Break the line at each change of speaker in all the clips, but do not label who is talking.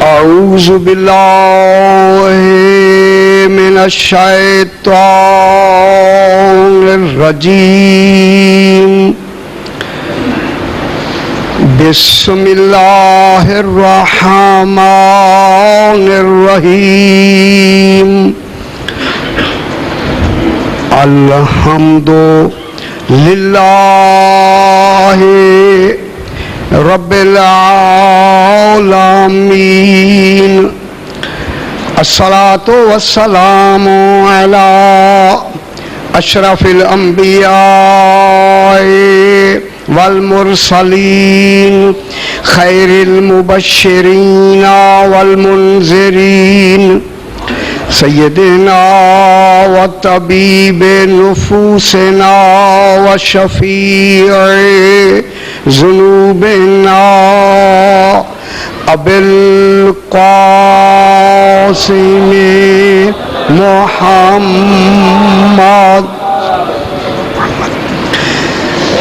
اعوذ باللہ من الشیطان الرجیم بسم اللہ الرحمن الرحیم الحمد للہ رب العالمین الصلاة والسلام علی اشرف الانبیاء والمرسلین خیر المبشرین والمنذرین سیدنا و طبیب نفوسنا و شفیع ذنوبنا ابی القاسم محمد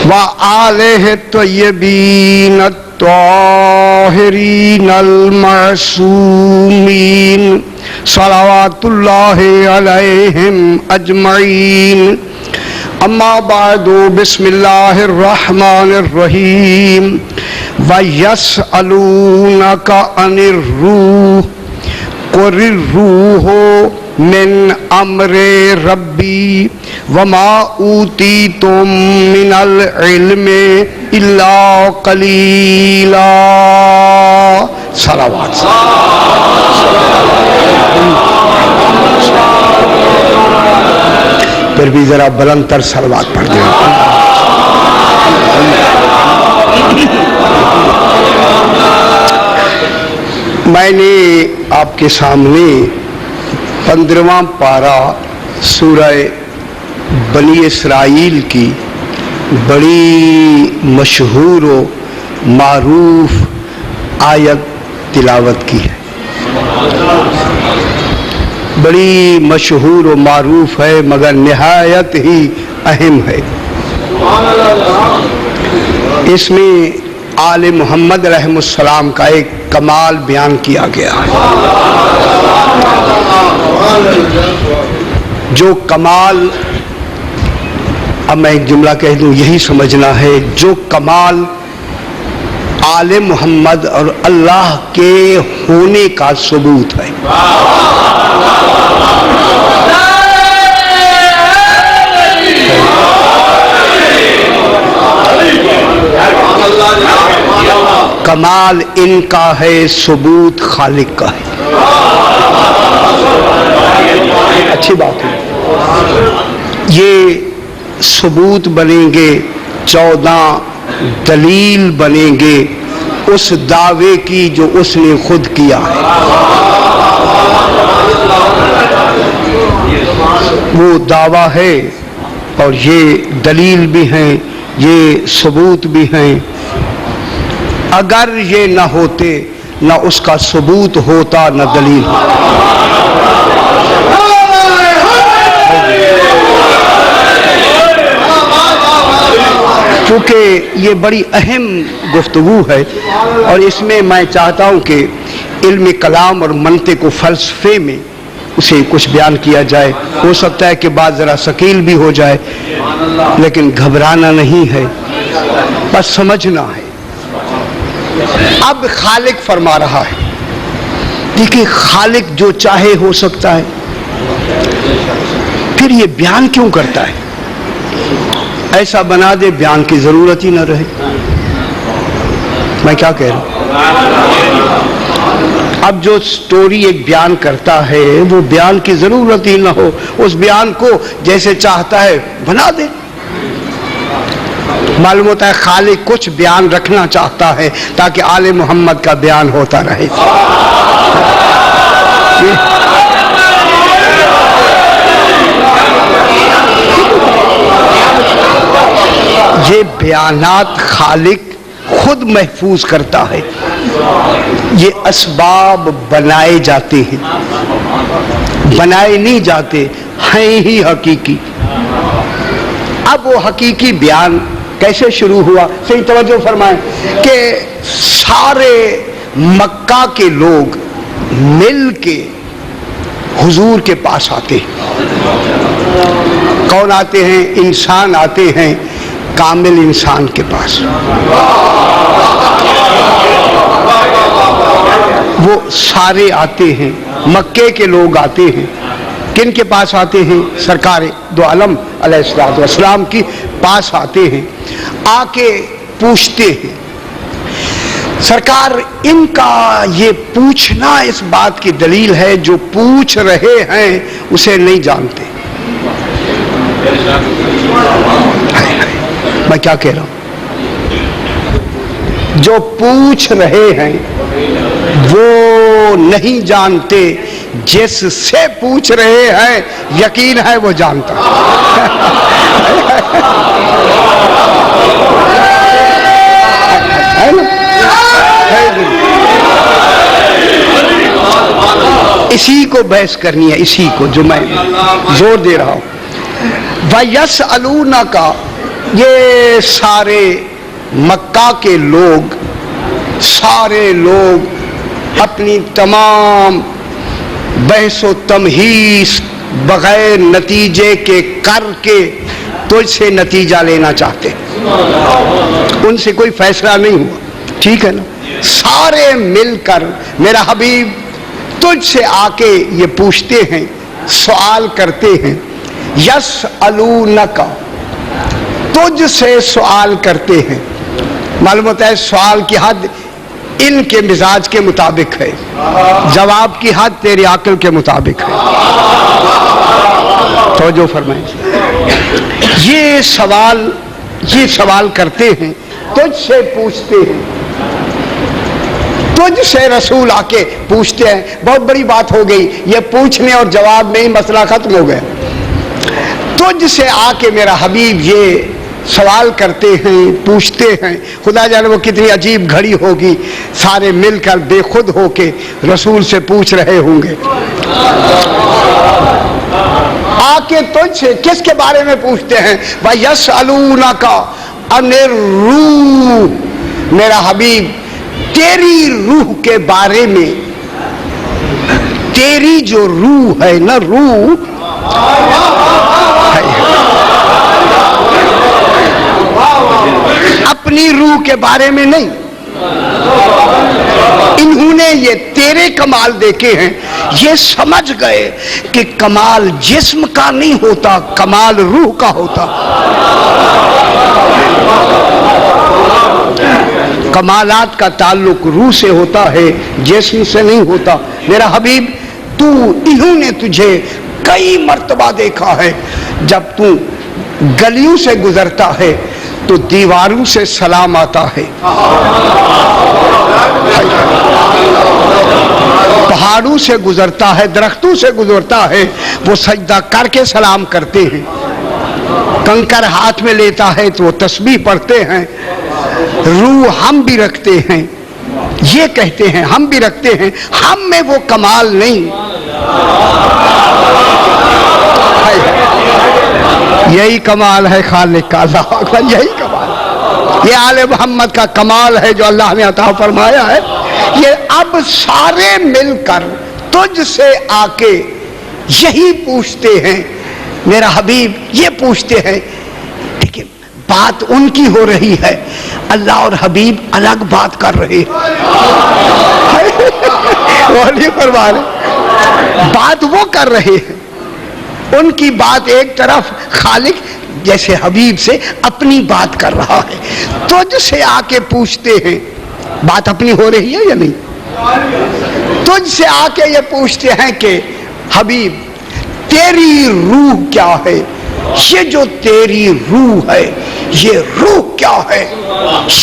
و آلہ الطیبین الطاہرین المعصومین صلوات اللہ علیہم اجمعین اما بعد بسم اللہ الرحمن الرحیم وَيَسْأَلُونَكَ عَنِ الرُّوحِ قُلِ الرُّوحُ مِنْ أَمْرِ رَبِّي وَمَا أُوتِيتُم مِّنَ الْعِلْمِ إِلَّا قَلِيلًا صلوات پھر بھی ذرا بلند تر صلوات پڑھ دیں. میں نے آپ کے سامنے 15واں پارہ سورہ بنی اسرائیل کی بڑی مشہور و معروف آیت تلاوت کی ہے. بڑی مشہور و معروف ہے مگر نہایت ہی اہم ہے. اس میں آل محمد رحمہ السلام کا ایک کمال بیان کیا گیا ہے. جو کمال، اب میں ایک جملہ کہہ دوں یہی سمجھنا ہے، جو کمال آل محمد اور اللہ کے ہونے کا ثبوت ہے. کمال ان کا ہے، ثبوت خالق کا ہے. اچھی بات ہے. یہ ثبوت بنیں گے، 14 دلیل بنیں گے اس دعوے کی جو اس نے خود کیا ہے. وہ دعویٰ ہے اور یہ دلیل بھی ہیں، یہ ثبوت بھی ہیں. اگر یہ نہ ہوتے نہ اس کا ثبوت ہوتا نہ دلیل ہوتا. کیونکہ یہ بڑی اہم گفتگو ہے اور اس میں میں چاہتا ہوں کہ علم کلام اور منطق و فلسفے میں اسے کچھ بیان کیا جائے. ہو سکتا ہے کہ بات ذرا ثقیل بھی ہو جائے، لیکن گھبرانا نہیں ہے، بس سمجھنا ہے. اب خالق فرما رہا ہے. دیکھیں خالق جو چاہے ہو سکتا ہے، پھر یہ بیان کیوں کرتا ہے؟ ایسا بنا دے بیان کی ضرورت ہی نہ رہے. میں کیا کہہ رہا ہوں؟ اب جو سٹوری ایک بیان کرتا ہے وہ بیان کی ضرورت ہی نہ ہو، اس بیان کو جیسے چاہتا ہے بنا دے. معلوم ہوتا ہے خالق کچھ بیان رکھنا چاہتا ہے تاکہ آل محمد کا بیان ہوتا رہے. یہ بیانات خالق خود محفوظ کرتا ہے. یہ اسباب بنائے جاتے ہیں، بنائے نہیں جاتے، ہیں ہی حقیقی. اب وہ حقیقی بیان کیسے شروع ہوا؟ صحیح توجہ فرمائیں کہ سارے مکہ کے لوگ مل کے حضور کے پاس آتے ہیں۔ کون آتے ہیں؟ انسان آتے ہیں کامل انسان کے پاس۔ وہ سارے آتے ہیں، مکے کے لوگ آتے ہیں۔ کن کے پاس آتے ہیں؟ سرکار دو عالم علیہ الصلوۃ والسلام کی پاس آتے ہیں، آ کے پوچھتے ہیں۔ سرکار ان کا یہ پوچھنا اس بات کی دلیل ہے جو پوچھ رہے ہیں اسے نہیں جانتے۔ میں کیا کہہ رہا ہوں؟ جو پوچھ رہے ہیں وہ نہیں جانتے، جس سے پوچھ رہے ہیں یقین ہے وہ جانتا ہے نا؟ اسی کو بحث کرنی ہے، اسی کو جو میں زور دے رہا ہوں۔ وَيَسْأَلُونَكَ، یہ سارے مکہ کے لوگ، سارے لوگ اپنی تمام بحث و تمہیس بغیر نتیجے کے کر کے تجھ سے نتیجہ لینا چاہتے، ان سے کوئی فیصلہ نہیں ہوا، ٹھیک ہے نا؟ سارے مل کر میرا حبیب تجھ سے آ کے یہ پوچھتے ہیں، سوال کرتے ہیں۔ یسألونک، تجھ سے سوال کرتے ہیں۔ معلوم ہوتا ہے سوال کی حد ان کے مزاج کے مطابق ہے، جواب کی حد تیری عقل کے مطابق ہے۔ توجہ فرمائیں۔ یہ سوال کرتے ہیں، تجھ سے پوچھتے ہیں، تجھ سے رسول آ کے پوچھتے ہیں۔ بہت بڑی بات ہو گئی، یہ پوچھنے اور جواب میں ہی مسئلہ ختم ہو گیا۔ تجھ سے آ کے میرا حبیب یہ سوال کرتے ہیں، پوچھتے ہیں۔ خدا جانے وہ کتنی عجیب گھڑی ہوگی، سارے مل کر بے خود ہو کے رسول سے پوچھ رہے ہوں گے۔ آ کے تجھ سے کس کے بارے میں پوچھتے ہیں؟ وَيَسْأَلُونَكَ عَنِ الرُّوحِ، میرا حبیب تیری روح کے بارے میں۔ تیری جو روح ہے نا، روح اپنی روح کے بارے میں نہیں، انہوں نے یہ تیرے کمال دیکھے ہیں، یہ سمجھ گئے کہ کمال جسم کا نہیں ہوتا، کمال روح کا ہوتا۔ کمالات کا تعلق روح سے ہوتا ہے، جسم سے نہیں ہوتا۔ میرا حبیب انہوں نے تجھے کئی مرتبہ دیکھا ہے، جب تو گلیوں سے گزرتا ہے تو دیواروں سے سلام آتا ہے، پہاڑوں سے گزرتا ہے، درختوں سے گزرتا ہے، وہ سجدہ کر کے سلام کرتے ہیں۔ کنکر ہاتھ میں لیتا ہے تو وہ تسبیح پڑھتے ہیں۔ روح ہم بھی رکھتے ہیں، یہ کہتے ہیں ہم بھی رکھتے ہیں، ہم میں وہ کمال نہیں۔ یہی کمال ہے خالق کا، اللہ اکبر، یہی کمال، یہ آل محمد کا کمال ہے جو اللہ نے عطا فرمایا ہے۔ یہ اب سارے مل کر تجھ سے آ کے یہی پوچھتے ہیں، میرا حبیب یہ پوچھتے ہیں۔ دیکھیں بات ان کی ہو رہی ہے، اللہ اور حبیب الگ بات کر رہے ہیں۔ بات وہ کر رہے ہیں، ان کی بات ایک طرف، خالق جیسے حبیب سے اپنی بات کر رہا ہے، تجھ سے آ کے پوچھتے ہیں۔ بات اپنی ہو رہی ہے یا نہیں؟ تجھ سے آ کے یہ پوچھتے ہیں کہ حبیب تیری روح کیا ہے؟ یہ جو تیری روح ہے، یہ روح کیا ہے؟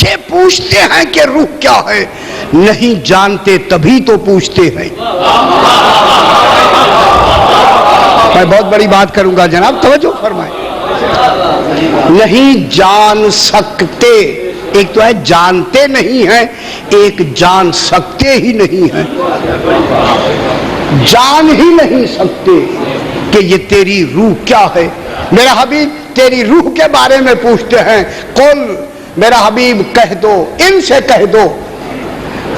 یہ پوچھتے ہیں کہ روح کیا ہے، نہیں جانتے تبھی تو پوچھتے ہیں۔ میں بہت بڑی بات کروں گا جناب، توجہ فرمائیں۔ نہیں جان سکتے، ایک تو ہے جانتے نہیں ہیں، ایک جان سکتے ہی نہیں ہیں۔ جان ہی نہیں سکتے کہ یہ تیری روح کیا ہے۔ میرا حبیب تیری روح کے بارے میں پوچھتے ہیں۔ قل، میرا حبیب کہہ دو، ان سے کہہ دو،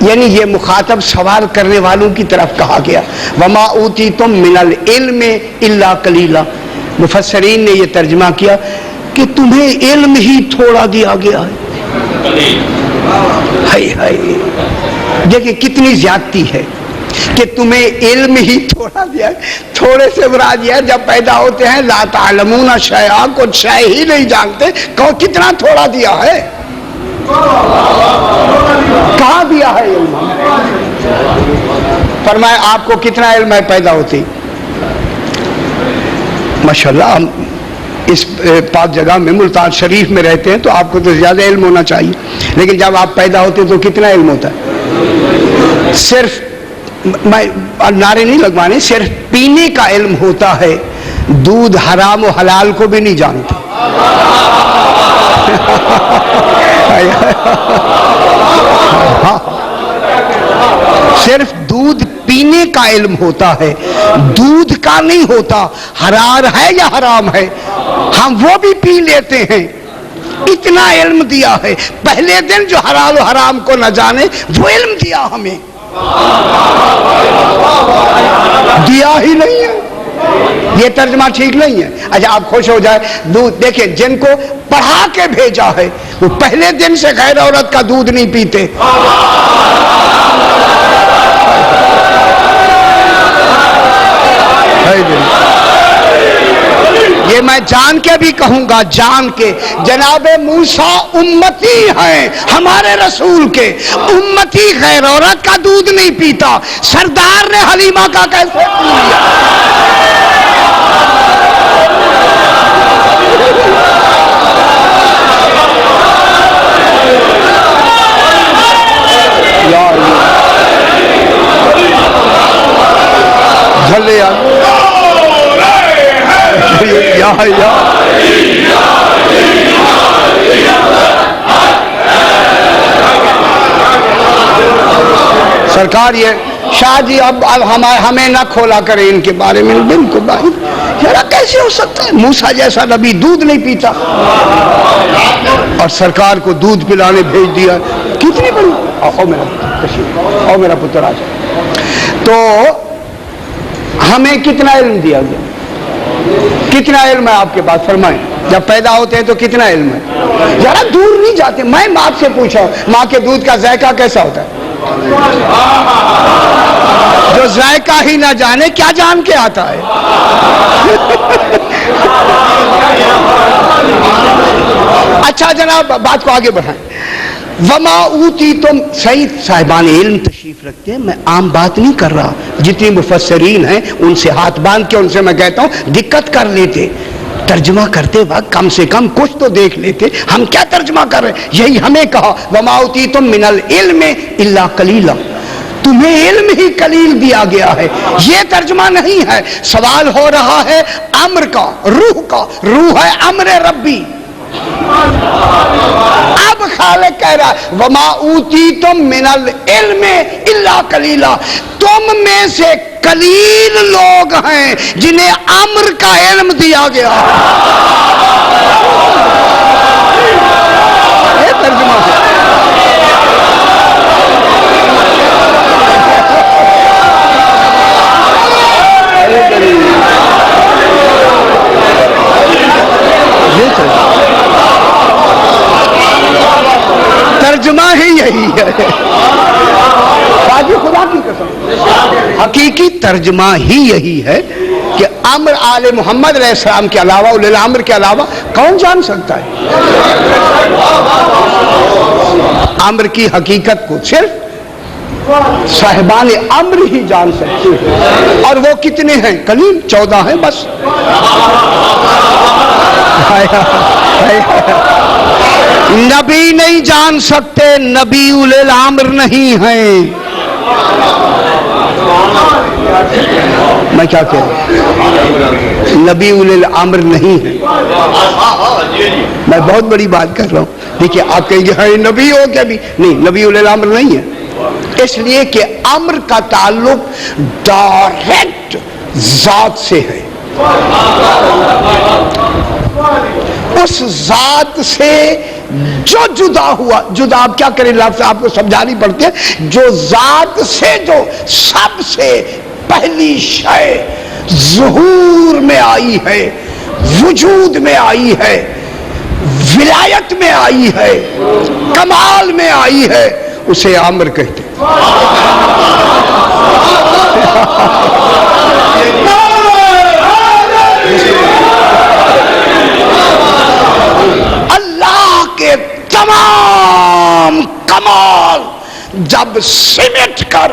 یعنی یہ مخاطب سوال کرنے والوں کی طرف کہا گیا. وما اوتیتم من العلم الا قلیلا. مفسرین نے یہ ترجمہ کیا کہ تمہیں علم ہی تھوڑا دیا گیا ہے. ہائے ہائے، دیکھیں کتنی زیادتی ہے کہ تمہیں علم ہی تھوڑا دیا ہے. تھوڑے سے مراد یہ ہے جب پیدا ہوتے ہیں لا تعلمون شیئا، کچھ شے ہی نہیں جانتے. کتنا تھوڑا دیا ہے، کہاں دیا ہے علم؟ فرمایا آپ کو کتنا علم ہے پیدا ہوتی. ماشاءاللہ ہم اس پاک جگہ میں ملتان شریف میں رہتے ہیں تو آپ کو تو زیادہ علم ہونا چاہیے، لیکن جب آپ پیدا ہوتے ہیں تو کتنا علم ہوتا ہے؟ صرف میں نعرے نہیں لگوانے، صرف پینے کا علم ہوتا ہے. دودھ حرام و حلال کو بھی نہیں جانتے. صرف دودھ پینے کا علم ہوتا ہے، دودھ کا نہیں ہوتا. حلال ہے یا حرام ہے ہم وہ بھی پی لیتے ہیں. اتنا علم دیا ہے. پہلے دن جو حلال و حرام کو نہ جانے وہ علم دیا ہمیں، دیا ہی نہیں ہے. یہ ترجمہ ٹھیک نہیں ہے. اچھا آپ خوش ہو جائے دودھ دیکھیں جن کو پڑھا کے بھیجا ہے وہ پہلے دن سے غیر عورت کا دودھ نہیں پیتے. یہ میں جان کے بھی کہوں گا، جان کے، جناب موسیٰ امتی ہیں ہمارے رسول کے. امتی غیر عورت کا دودھ نہیں پیتا. سردار نے حلیمہ کا کیسے پی لیا؟ جھلے سرکار یہ شاہ جی اب ہمیں نہ کھولا کرے ان کے بارے میں. بالکل بھائی یار کیسے ہو سکتا ہے؟ موسیٰ جیسا نبی دودھ نہیں پیتا اور سرکار کو دودھ پلانے بھیج دیا. کتنی بڑی. آؤ میرا پتر آ جائے. تو ہمیں کتنا علم دیا گیا؟ کتنا علم ہے آپ کے پاس؟ فرمائیں. جب پیدا ہوتے ہیں تو کتنا علم ہے؟ ذرا دور نہیں جاتے. میں ماں سے پوچھا ماں کے دودھ کا ذائقہ کیسا ہوتا ہے؟ جو ذائقہ ہی نہ جانے کیا جان کے آتا ہے؟ اچھا جناب بات کو آگے بڑھائیں. وما اوتی تم. سعید صاحبان علم تشریف رکھتے ہیں. میں عام بات نہیں کر رہا. جتنی مفسرین ہیں ان سے ہاتھ باندھ کے ان سے میں کہتا ہوں دقت کر لیتے. ترجمہ کرتے وقت کم سے کم کچھ تو دیکھ لیتے. ہم کیا ترجمہ کر رہے ہیں؟ یہی ہمیں کہا وما اوتیتم من العلم الا قلیلا. تمہیں علم ہی قلیل دیا گیا ہے. یہ ترجمہ نہیں ہے. سوال ہو رہا ہے امر کا، روح کا. روح ہے امر ربی. اب خالق کہہ رہا ہے وما اوتیتم من العلم الا قلیلا. تم میں سے قلیل لوگ ہیں جنہیں امر کا علم دیا گیا. یہ ترجمہ ہے. ترجمہ ہی یہی ہے. خدا کی قسم حقیقی ترجمہ ہی یہی ہے کہ امر آل محمد علیہ السلام کے علاوہ اولی الامر کے علاوہ کون جان سکتا ہے؟ امر کی حقیقت کو صرف صاحبان امر ہی جان سکتے ہیں. اور وہ کتنے ہیں؟ قلیل. 14 ہیں بس. نبی نہیں جان سکتے. نبی اولی الامر نہیں ہیں. میں کیا کہہ رہا ہوں؟ نبی اولی الامر نہیں ہیں. میں بہت بڑی بات کر رہا ہوں. دیکھیے آپ کہیں گے ہاں نبی ہو کیا بھی نہیں. نبی اولی الامر نہیں ہے. اس لیے کہ امر کا تعلق ڈائریکٹ ذات سے ہے. اس ذات سے جو جدا ہوا، جدا آپ کیا کریں، لفظ آپ کو سمجھانی پڑتی ہے، جو ذات سے جو سب سے پہلی شے ظہور میں آئی ہے، وجود میں آئی ہے، ولایت میں آئی ہے، کمال میں آئی ہے، اسے امر کہتے ہیں۔ اللہ کے تمام کمال جب سمٹ کر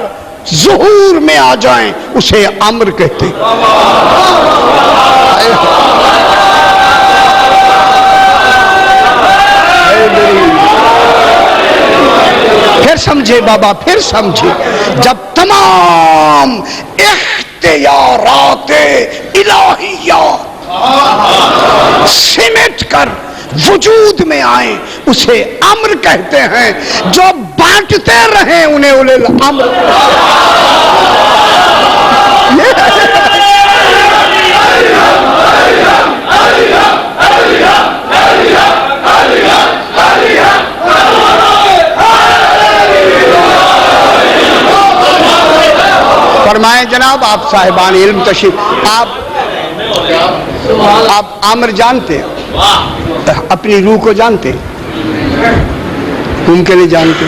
ظہور میں آ جائیں اسے امر کہتے ہیں۔ پھر سمجھے بابا، پھر سمجھے، جب تمام اختیارات الہیہ سمٹ کر وجود میں آئیں اسے امر کہتے ہیں۔ جو بانٹتے رہیں انہیں اولے الامر۔ فرمائیں جناب، آپ صاحبان علم تشریف، آپ امر جانتے ہیں، اپنی روح کو جانتے ہیں، ممکن نہیں جانتے۔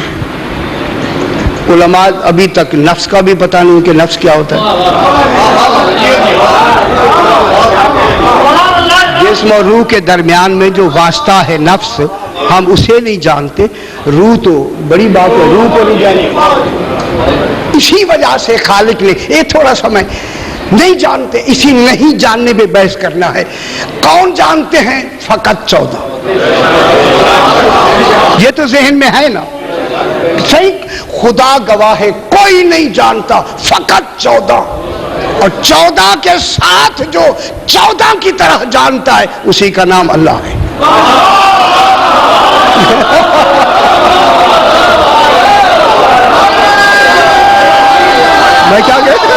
علماء ابھی تک نفس کا بھی پتہ نہیں کہ نفس کیا ہوتا ہے۔ جسم اور روح کے درمیان میں جو واسطہ ہے نفس، ہم اسے نہیں جانتے، روح تو بڑی بات ہے، روح کو نہیں جانتے۔ اسی وجہ سے خالق نے یہ تھوڑا سا میں نہیں جانتے، اسی نہیں جاننے پہ بحث کرنا ہے۔ کون جانتے ہیں؟ فقط 14۔ یہ تو ذہن میں ہے نا، صحیح، خدا گواہ ہے کوئی نہیں جانتا، فقط 14۔ اور 14 کے ساتھ جو 14 کی طرح جانتا ہے اسی کا نام اللہ ہے۔ میں کیا کہتا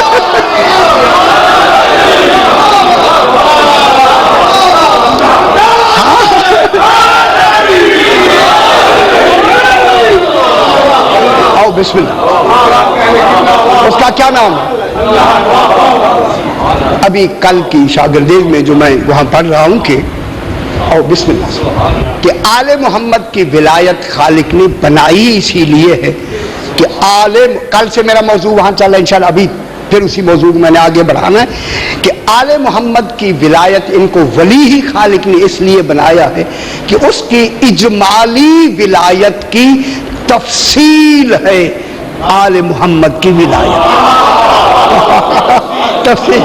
آؤ بسم اللہ، اس کا کیا نام ہے؟ ابھی کل کی شاگردیز میں جو میں وہاں پڑھ رہا ہوں کہ آؤ بسم اللہ، کہ آل محمد کی ولایت خالق نے بنائی اسی لیے ہے کہ کل سے میرا موضوع وہاں چل رہا ہے انشاءاللہ، ابھی پھر اسی موضوع میں نے آگے بڑھانا ہے کہ آل محمد کی ولایت ان کو ولی ہی خالق نے اس لیے بنایا ہے کہ اس کی اجمالی ولایت کی تفصیل ہے آل محمد کی ولایت۔ تفصیل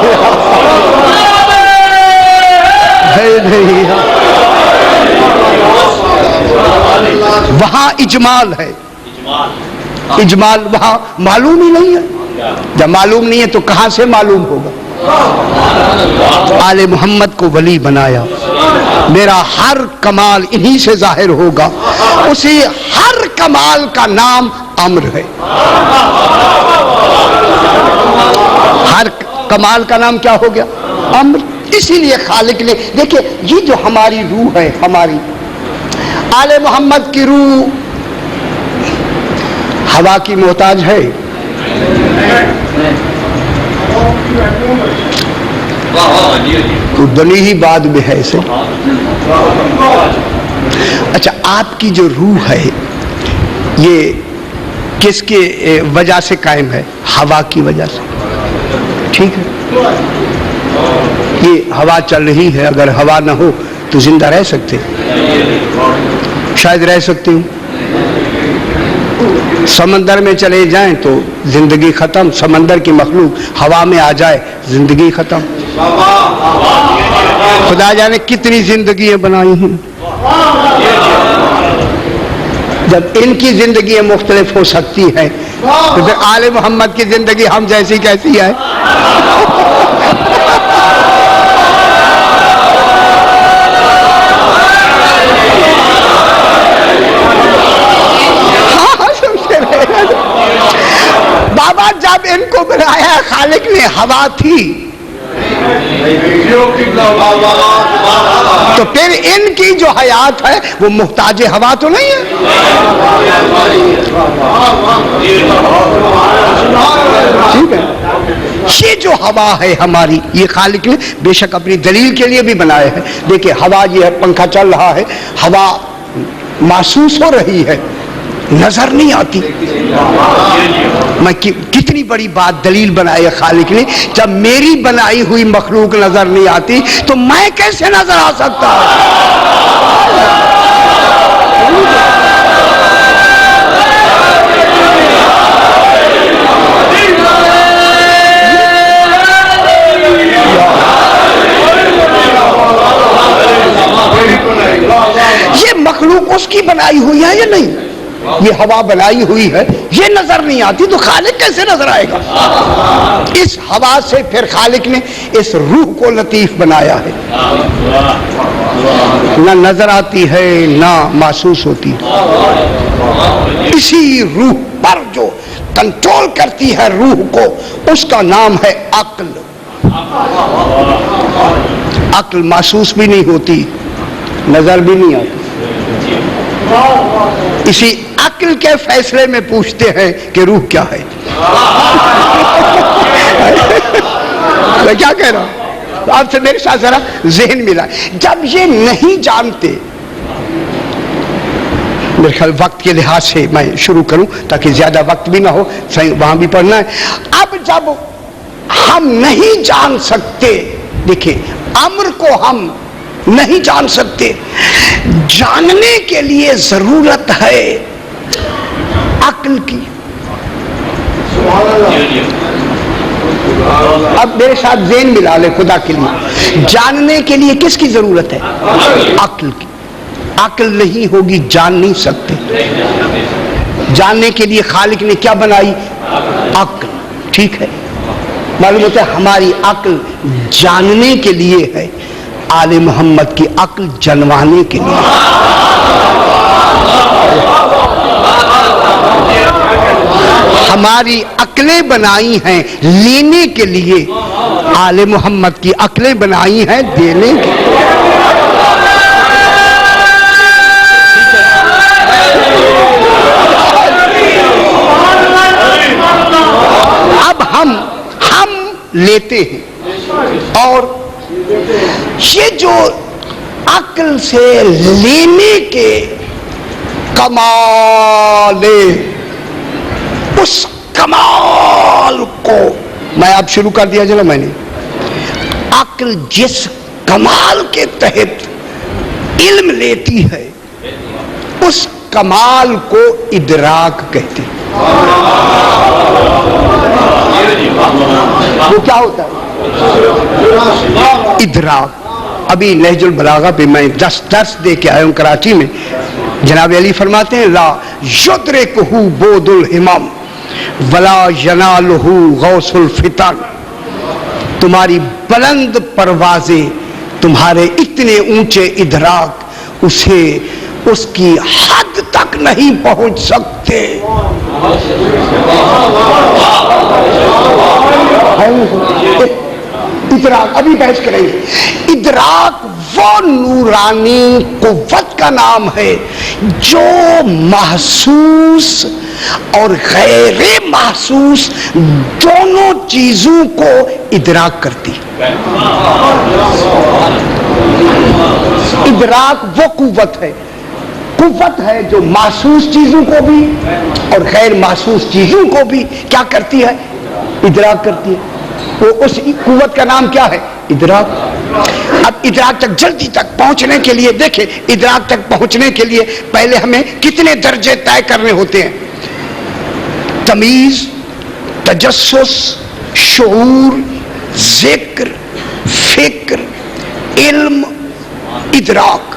وہاں اجمال ہے، اجمال وہاں معلوم ہی نہیں ہے، جب معلوم نہیں ہے تو کہاں سے معلوم ہوگا؟ آل محمد کو ولی بنایا، میرا ہر کمال انہی سے ظاہر ہوگا، اسی ہر کمال کا نام امر ہے۔ ہر کمال کا نام کیا ہو گیا؟ امر۔ اسی لیے خالق نے، دیکھیں یہ جو ہماری روح ہے، ہماری آل محمد کی روح ہوا کی محتاج ہے؟ بنی ہی بعد میں ہے اسے۔ اچھا، آپ کی جو روح ہے یہ کس کے وجہ سے قائم ہے؟ ہوا کی وجہ سے، ٹھیک ہے؟ یہ ہوا چل رہی ہے، اگر ہوا نہ ہو تو زندہ رہ سکتے؟ شاید رہ سکتے ہوں۔ سمندر میں چلے جائیں تو زندگی ختم، سمندر کی مخلوق ہوا میں آ جائے زندگی ختم۔ خدا جانے کتنی زندگیاں بنائی ہیں، جب ان کی زندگیاں مختلف ہو سکتی ہیں تو پھر آل محمد کی زندگی ہم جیسی کیسی ہے؟ بابا جب ان کو بنایا خالق نے ہوا تھی، تو پھر ان کی جو حیات ہے وہ محتاج ہوا تو نہیں ہے. ٹھیک ہے. یہ جو ہوا ہے ہماری، یہ خالق نے بے شک اپنی دلیل کے لیے بھی بنایا ہے. دیکھیں ہوا، یہ ہے پنکھا چل رہا ہے، ہوا محسوس ہو رہی ہے، نظر نہیں آتی. میں کتنی بڑی بات دلیل بنائی ہے خالق نے. جب میری بنائی ہوئی مخلوق نظر نہیں آتی تو میں کیسے نظر آ سکتا ہوں؟ یہ مخلوق اس کی بنائی ہوئی ہے یا نہیں؟ یہ ہوا بنائی ہوئی ہے، یہ نظر نہیں آتی تو خالق کیسے نظر آئے گا؟ اس ہوا سے پھر خالق نے اس روح کو لطیف بنایا ہے، نہ نظر آتی ہے نہ محسوس ہوتی. اسی روح پر جو کنٹرول کرتی ہے روح کو، اس کا نام ہے عقل. عقل محسوس بھی نہیں ہوتی، نظر بھی نہیں آتی. اسی عقل کے فیصلے میں پوچھتے ہیں کہ روح کیا ہے. میں کیا کہہ رہا ہوں آپ سے؟ میرے ساتھ ذرا ذہن ملا. جب یہ نہیں جانتے، میرے خیال وقت کے لحاظ سے میں شروع کروں تاکہ زیادہ وقت بھی نہ ہو، وہاں بھی پڑھنا ہے. اب جب ہم نہیں جان سکتے، دیکھیں امر کو ہم نہیں جان سکتے، جاننے کے لیے ضرورت ہے عقل کی. اب میرے ساتھ ذہن ملا لے خدا کے لیے. جاننے کے لیے کس کی ضرورت ہے؟ عقل کی. عقل نہیں ہوگی جان نہیں سکتے. جاننے کے لیے خالق نے کیا بنائی؟ عقل. ٹھیک ہے. معلوم ہوتا ہے ہماری عقل جاننے کے لیے ہے، آل محمد کی عقل جنوانے کے لیے. ہماری عقلیں بنائی ہیں لینے کے لیے، آل محمد کی عقلیں بنائی ہیں دینے کے لیے. اب ہم لیتے ہیں، اور یہ جو عقل سے لینے کے کمال، اس کمال کو میں اب شروع کر دیا چلو میں نے. عقل جس کمال کے تحت علم لیتی ہے اس کمال کو ادراک کہتے ہیں. وہ کیا ہوتا ہے؟ ادراک. ابھی نہج البلاغہ پہ میں درس دے کے آیا ہوں کراچی میں. جناب علی فرماتے ہیں لا یدرکہ بود الہمم ولا ینالہ غوث الفتن. تمہاری بلند پروازیں، تمہارے اتنے اونچے ادراک اسے اس کی حد تک نہیں پہنچ سکتے. ادراک ابھی بحث کریں گے. ادراک وہ نورانی قوت کا نام ہے جو محسوس اور غیر محسوس دونوں چیزوں کو ادراک کرتی. ادراک وہ قوت ہے جو محسوس چیزوں کو بھی اور غیر محسوس چیزوں کو بھی کیا کرتی ہے؟ ادراک کرتی ہے. وہ اس قوت کا نام کیا ہے؟ ادراک. اب ادراک تک جلدی تک پہنچنے کے لیے دیکھیں، ادراک تک پہنچنے کے لیے پہلے ہمیں کتنے درجے طے کرنے ہوتے ہیں؟ تمیز، تجسس، شعور، ذکر، فکر، علم، ادراک.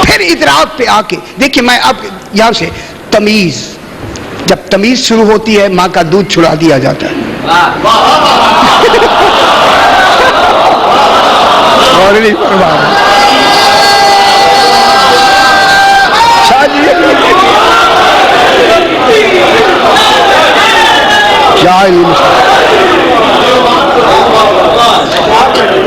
پھر ادراک پہ آ کے دیکھیں، میں اب یہاں سے تمیز، جب تمیز شروع ہوتی ہے ماں کا دودھ چھڑا دیا جاتا ہے. اور نہیں فرمایا کیا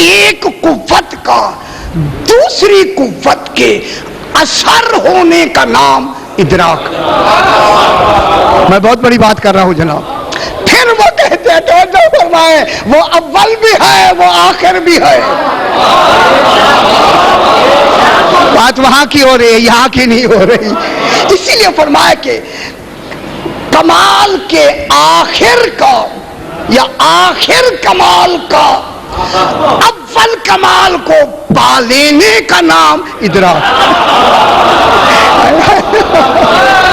ایک قوت کا دوسری قوت کے اثر ہونے کا نام ادراک. میں بہت بڑی بات کر رہا ہوں جناب. پھر وہ کہتے ہیں توجہ فرمائیں وہ اول بھی ہے وہ آخر بھی ہے. بات وہاں کی ہو رہی ہے یہاں کی نہیں ہو رہی. اسی لیے فرمایا کہ کمال کے آخر کا یا آخر کمال کا اول کمال کو پا لینے کا نام ادراک.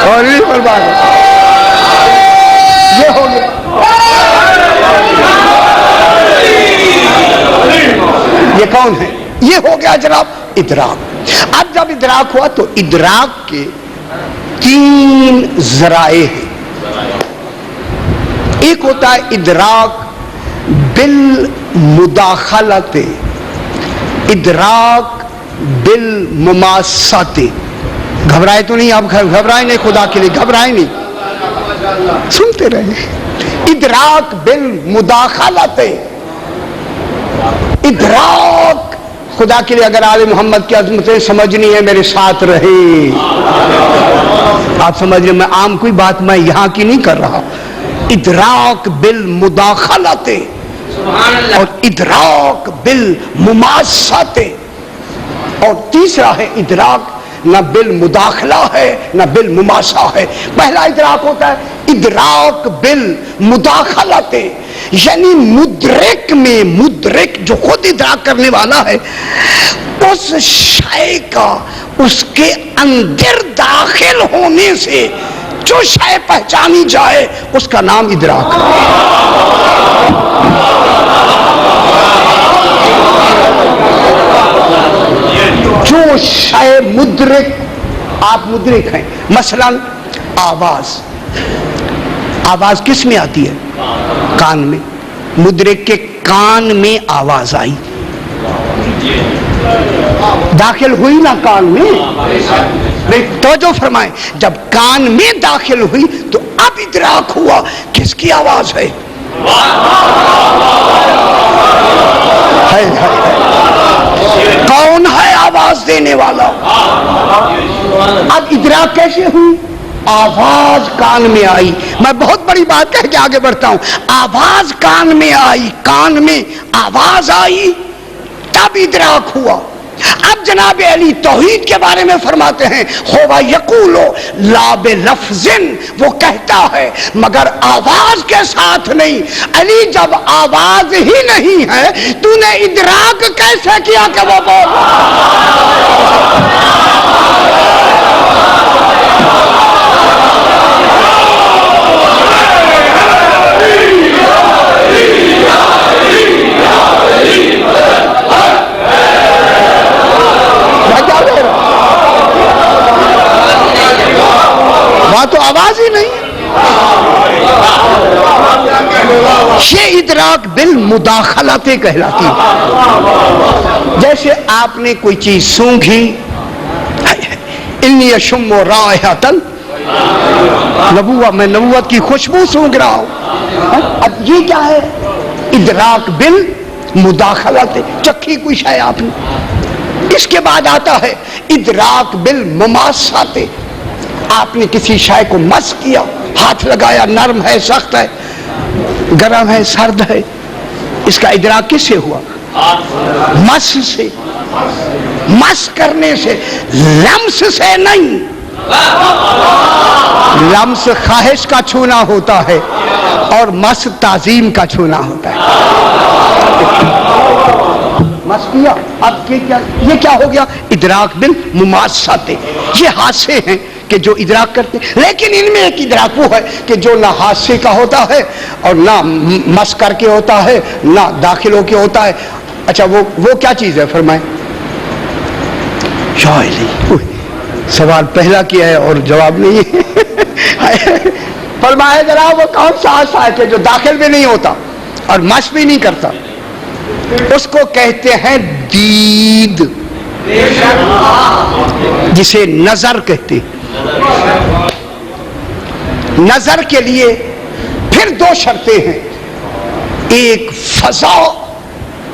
اور یہ فرمایا یہ ہو گیا. یہ کون ہے؟ یہ ہو گیا جناب ادراک. اب جب ادراک ہوا تو ادراک کے تین ذرائع ہیں. ایک ہوتا ہے ادراک بالمداخلت، ادراک بالمماسات. گھبرائے تو نہیں؟ آپ گھبرائے نہیں، خدا کے لیے گھبرائے نہیں، سنتے رہے. ادراک بالمداخلت، ادراک خدا کے لیے اگر آل محمد کی عظمتیں سمجھنی ہے میرے ساتھ رہے. آپ سمجھ رہے میں عام کوئی بات میں یہاں کی نہیں کر رہا. ادراک بالمداخلت اور ادراک بالمماسات. اور تیسرا ہے ادراک نہ بالمداخلہ ہے نہ بالمماسا ہے. پہلا ادراک ہوتا ہے ادراک بالمداخلت، یعنی مدرک میں، مدرک جو خود ادراک کرنے والا ہے اس شے کا اس کے اندر داخل ہونے سے جو شے پہچانی جائے اس کا نام ادراک ہے. جو شے مدرک، آپ مدرک ہیں. مثلا آواز، آواز کس میں آتی ہے؟ کان میں. مدرک کے کان میں آواز آئی، داخل ہوئی نا کان میں. توجہ فرمائیں جب کان میں داخل ہوئی تو اب ادراک ہوا کس کی آواز ہے. کون ہے آواز دینے والا؟ اب ادراک کیسے ہوئی؟ آواز کان میں آئی. میں بہت بڑی بات کہہ کے آگے بڑھتا ہوں. آواز کان میں آئی، کان میں آواز آئی تب ادراک ہوا. اب جناب علی توحید کے بارے میں فرماتے ہیں ہوا یقولو لا بلفظ، وہ کہتا ہے مگر آواز کے ساتھ نہیں. علی جب آواز ہی نہیں ہے تو نے ادراک کیسے کیا کہ وہ بول؟ تو آواز ہی نہیں. یہ ادراک بالمداخلت کہلاتی ہے. جیسے آپ نے کوئی چیز سونگھی، انی اشم رائحۃ النبوۃ، میں نبوت کی خوشبو سونگ رہا ہوں. اب یہ کیا ہے؟ ادراک بالمداخلت. چکھی کوئی شے آپ نے. اس کے بعد آتا ہے ادراک بالمماسات. آپ نے کسی شے کو مس کیا، ہاتھ لگایا، نرم ہے، سخت ہے، گرم ہے، سرد ہے. اس کا ادراک کس سے ہوا؟ مس سے. مس کرنے سے، لمس سے نہیں. لمس خواہش کا چھونا ہوتا ہے اور مس تعظیم کا چھونا ہوتا ہے. مس کیا. اب یہ کیا ہو گیا؟ ادراک بالمماسات. یہ ہاتھ سے ہیں کہ جو ادراک کرتے، لیکن ان میں ایک ادراک وہ ہے کہ جو نہ ہاتھ سے کا ہوتا ہے اور نہ مس کر کے ہوتا ہے نہ داخل ہو کے ہوتا ہے. اچھا وہ کیا چیز ہے؟ فرمائیں. سوال پہلا کیا ہے اور جواب نہیں ہے. فرمائے ذرا وہ کون سا حصہ ہے کہ جو داخل بھی نہیں ہوتا اور مس بھی نہیں کرتا؟ اس کو کہتے ہیں دید، جسے نظر کہتے ہیں. نظر کے لیے پھر دو شرطیں ہیں. ایک فضا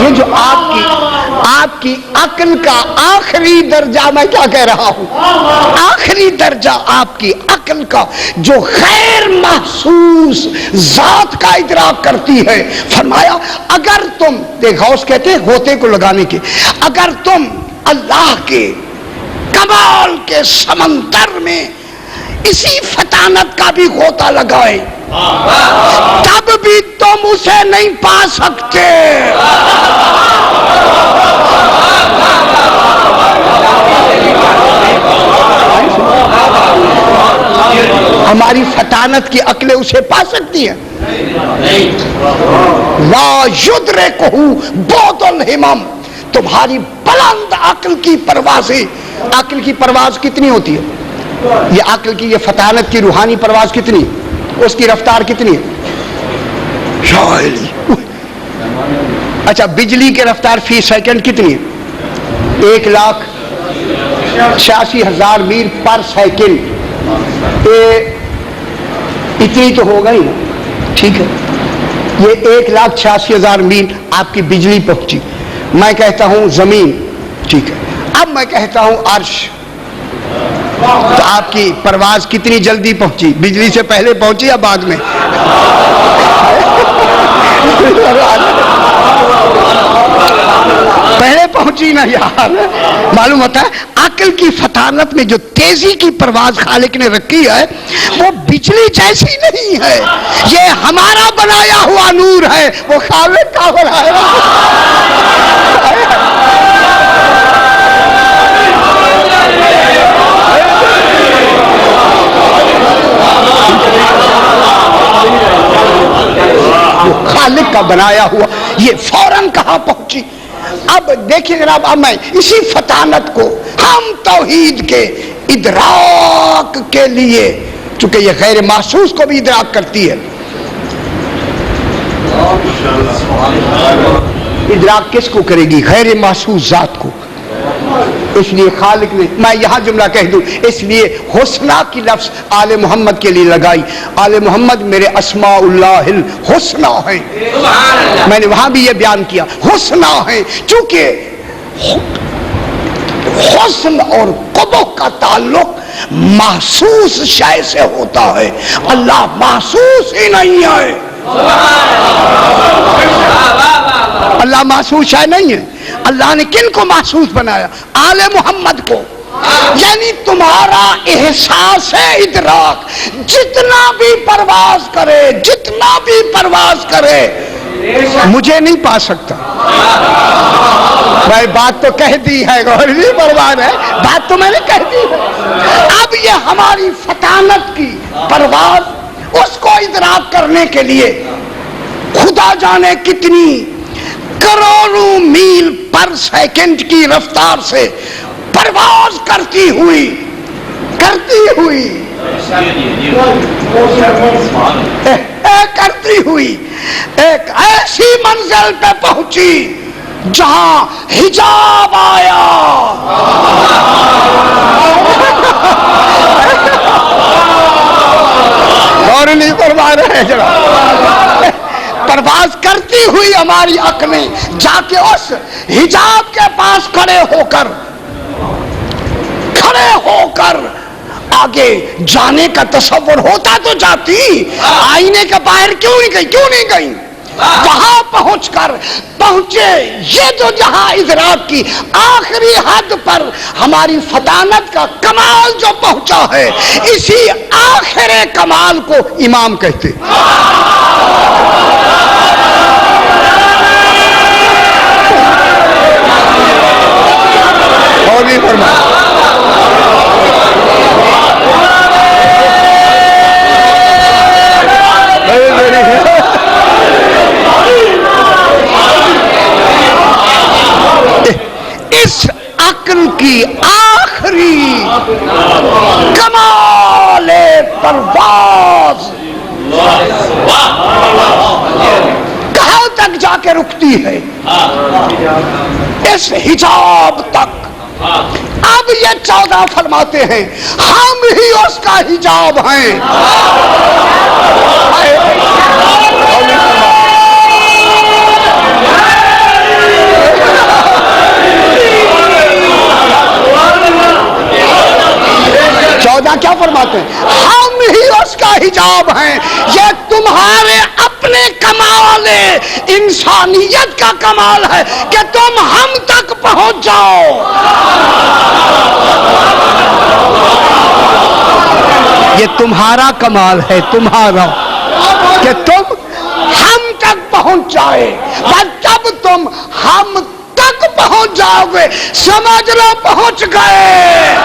یہ جو آپ کی عقل کا آخری درجہ، میں کیا کہہ رہا ہوں، آخری درجہ آپ کی عقل کا جو غیر محسوس ذات کا ادراک کرتی ہے، فرمایا اگر تم، غوث کہتے ہیں غوطے کو لگانے کے، اگر تم اللہ کے کمال کے سمندر میں اسی فطانت کا بھی غوطہ لگائے تب بھی تم اسے نہیں پا سکتے. ہماری فطانت کی عقلیں اسے پا سکتی ہیں؟ لا یدرکہ بعد الہمم. تمہاری بلند عقل کی پروازیں، عقل کی پرواز کتنی ہوتی ہے؟ یہ عقل کی، یہ فطانت کی روحانی پرواز کتنی، اس کی رفتار کتنی ہے؟ اچھا بجلی کی رفتار فی سیکنڈ کتنی ہے؟ 1,86,000 میل پر سیکنڈ. اتنی تو ہوگا ہی نا، ٹھیک ہے. یہ 1,86,000 میل آپ کی بجلی پہنچی. میں کہتا ہوں زمین، ٹھیک ہے. اب میں کہتا ہوں عرش، تو آپ کی پرواز کتنی جلدی پہنچی؟ بجلی سے پہلے پہنچی یا بعد میں؟ پہلے پہنچی نا یار. معلوم ہوتا ہے عقل کی فطانت میں جو تیزی کی پرواز خالق نے رکھی ہے وہ بجلی جیسی نہیں ہے. یہ ہمارا بنایا ہوا نور ہے، وہ خالق کا بنایا. خالق کا بنایا ہوا یہ فوراً کہاں پہنچی. اب دیکھیں جناب، اب میں اسی فطانت کو ہم توحید کے ادراک کے لیے، چونکہ یہ غیر محسوس کو بھی ادراک کرتی ہے. ادراک کس کو کرے گی؟ غیر محسوس ذات کو. اس لیے خالق نے، میں یہاں جملہ کہہ دوں، اس لیے حسنہ کی لفظ آل محمد کے لیے لگائی. آل محمد میرے اسماء اللہ الحسنہ ہیں. میں نے وہاں بھی یہ بیان کیا، حسنہ ہیں، چونکہ حسن اور قبح کا تعلق محسوس شے سے ہوتا ہے. اللہ محسوس ہی نہیں ہے. اللہ محسوس شے نہیں ہے. اللہ نے کن کو محسوس بنایا؟ آل محمد کو. یعنی تمہارا احساس ادراک جتنا بھی پرواز کرے، جتنا بھی پرواز کرے، مجھے نہیں پا سکتا. بھائی بات تو کہہ دی ہے، غور نہیں پرواز ہے، بات تو میں نے کہہ دی ہے. اب یہ ہماری فطانت کی پرواز، اس کو ادراک کرنے کے لیے خدا جانے کتنی کروڑوں میل پر سیکنڈ کی رفتار سے پرواز کرتی ہوئی ایک ایسی منزل پہ پہنچی جہاں حجاب آیا. اور نہیں فرما رہے جناب. پرواز کرتی ہوئی ہماری عقلیں جا کے اس حجاب کے پاس کھڑے ہو کر آگے جانے کا تصور ہوتا تو جاتی. آئینے کے باہر کیوں نہیں گئی؟ وہاں پہنچے یہ جو جہاں ادراک کی آخری حد پر ہماری فطانت کا کمال جو پہنچا ہے، اسی آخر کمال کو امام کہتے. اور بھی فرمائیں. اس عقل کی آخری کمال پرواز کہاں تک جا کے رکتی ہے؟ اس حجاب تک. اب یہ 14 فرماتے ہیں ہم ہی اس کا حجاب ہیں. کیا فرماتے ہیں؟ ہم ہی اس کا حجاب ہیں. یہ تمہارے اپنے کمال انسانیت کا کمال ہے کہ تم ہم تک پہنچ جاؤ. یہ تمہارا کمال ہے، تمہارا، کہ تم ہم تک پہنچ جائے. پر جب تم ہم تک پہنچ جاؤ گے سمجھ لو پہنچ گئے.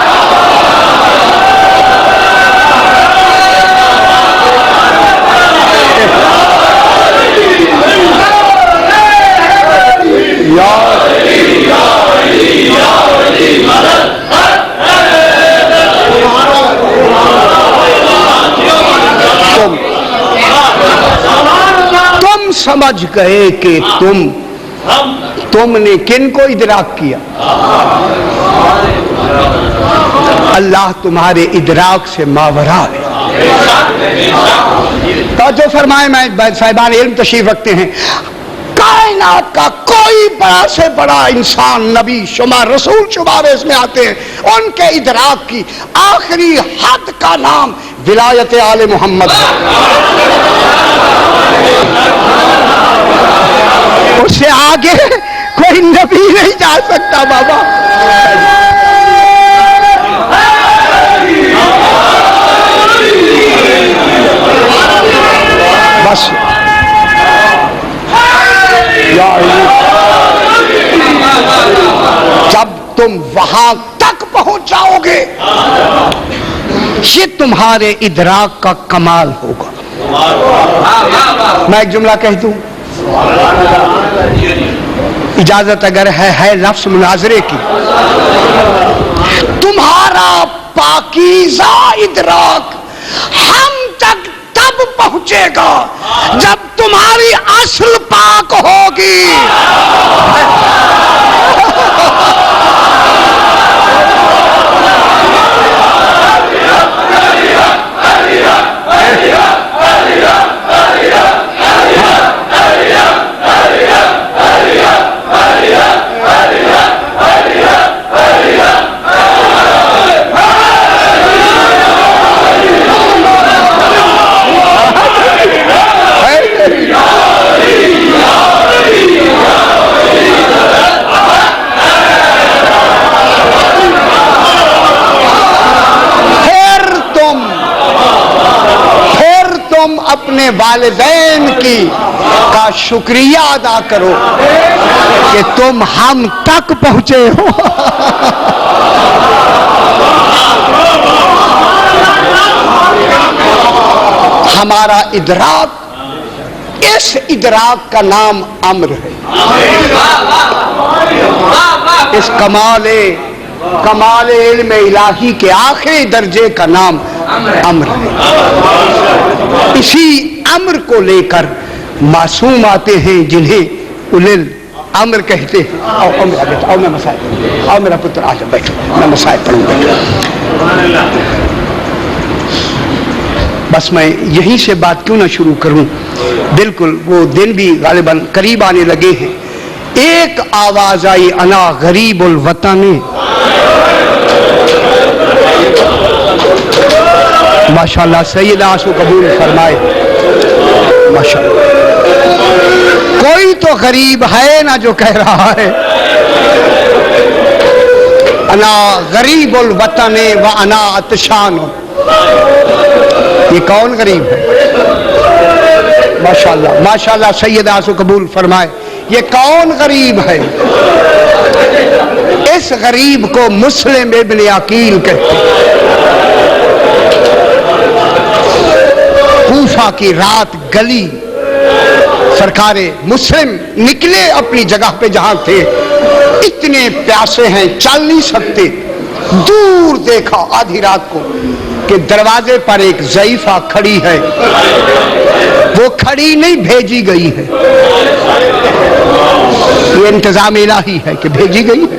تم سمجھ گئے کہ تم نے کن کو ادراک کیا؟ اللہ تمہارے ادراک سے ماورا ہے. توجہ فرمائیں، میں صاحبان علم تشریف رکھتے ہیں. کائنات کا کوئی بڑا سے بڑا انسان، نبی شمار، رسول شمار اس میں آتے ہیں، ان کے ادراک کی آخری حد کا نام ولایت آل محمد ہے. اس سے آگے کوئی نبی نہیں جا سکتا بابا. بس جب تم وہاں تک پہنچ جاؤ گے یہ تمہارے ادراک کا کمال ہوگا. میں ایک جملہ کہہ دوں، اجازت اگر ہے لفظ مناظرے کی. تمہارا پاکیزہ ادراک ہم تک تب پہنچے گا جب تمہاری اصل پاک ہوگی. اپنے والدین کا شکریہ ادا کرو کہ تم ہم تک پہنچے ہو. ہمارا ادراک، اس ادراک کا نام امر ہے. اس کمال علم الہی کے آخری درجے کا نام امر ہے. اسی امر کو لے کر معصوم آتے ہیں جنہیں اولل امر کہتے ہیں. آؤ میں مسائل پڑھوں. آؤ میرا پتر آ جاؤ، بیٹھو، میں مسائل پڑھوں. بس میں یہیں سے بات کیوں نہ شروع کروں. بالکل وہ دن بھی غالباً قریب آنے لگے ہیں. ایک آواز آئی، انا غریب الوطن. ماشاءاللہ سیدہ آنسو قبول فرمائے. ماشاءاللہ کوئی تو غریب ہے نا جو کہہ رہا ہے انا غریب الوطن و انا عطشان. یہ کون غریب ہے؟ ماشاءاللہ ماشاءاللہ سیدہ آنسو قبول فرمائے. یہ کون غریب ہے؟ اس غریب کو مسلم ابن عقیل کہتے ہیں. کوفہ کی رات گلی، سرکار مسلم نکلے اپنی جگہ پہ جہاں تھے، اتنے پیاسے ہیں چل نہیں سکتے. دور دیکھا آدھی رات کو کہ دروازے پر ایک ضعیفہ کھڑی ہے. وہ کھڑی نہیں، بھیجی گئی ہے. یہ انتظام الہی ہے کہ بھیجی گئی ہے.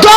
2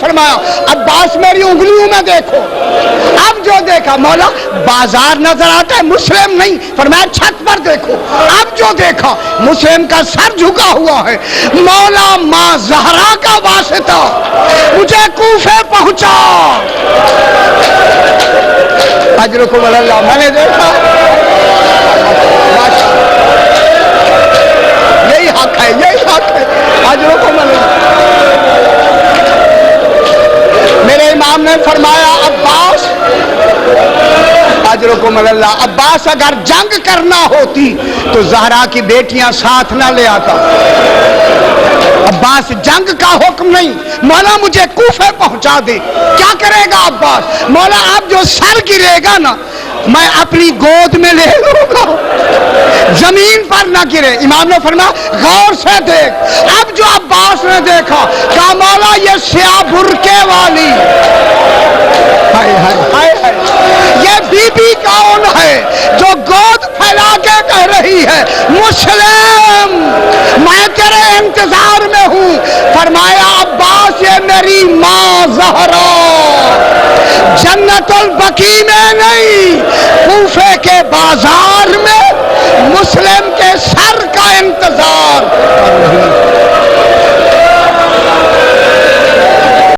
فرمایا عباس میری انگلیوں میں دیکھو. اب جو دیکھا مولا بازار نظر آتا ہے مسلم نہیں, فرمایا چھت پر دیکھو. اب جو دیکھا مسلم کا سر جھکا ہوا ہے. مولا ماں زہرا کا واسطہ مجھے کوفے پہنچا. اجرکم اللہ. میں نے دیکھا یہی حق ہے, یہی حق ہے. اجرکم اللہ. میرے امام نے فرمایا عباس, اجرکم اللہ, عباس اگر جنگ کرنا ہوتی تو زہرا کی بیٹیاں ساتھ نہ لے آتا. عباس جنگ کا حکم نہیں, مولا مجھے کوفے پہنچا دے. کیا کرے گا عباس؟ مولا اب جو سر گرے گا نا میں اپنی گود میں لے لوں گا, زمین پر نہ گرے. امام نے فرمایا غور سے دیکھ. اب جو عباس نے دیکھا کہا مولا یہ سیاہ برقعے والی یہ بی بی کون ہے جو گود پھیلا کے کہہ رہی ہے مسلم میں تیرے انتظار میں ہوں. فرمایا عباس یہ میری ماں زہرا جنت البقیع میں نہیں کوفے کے بازار میں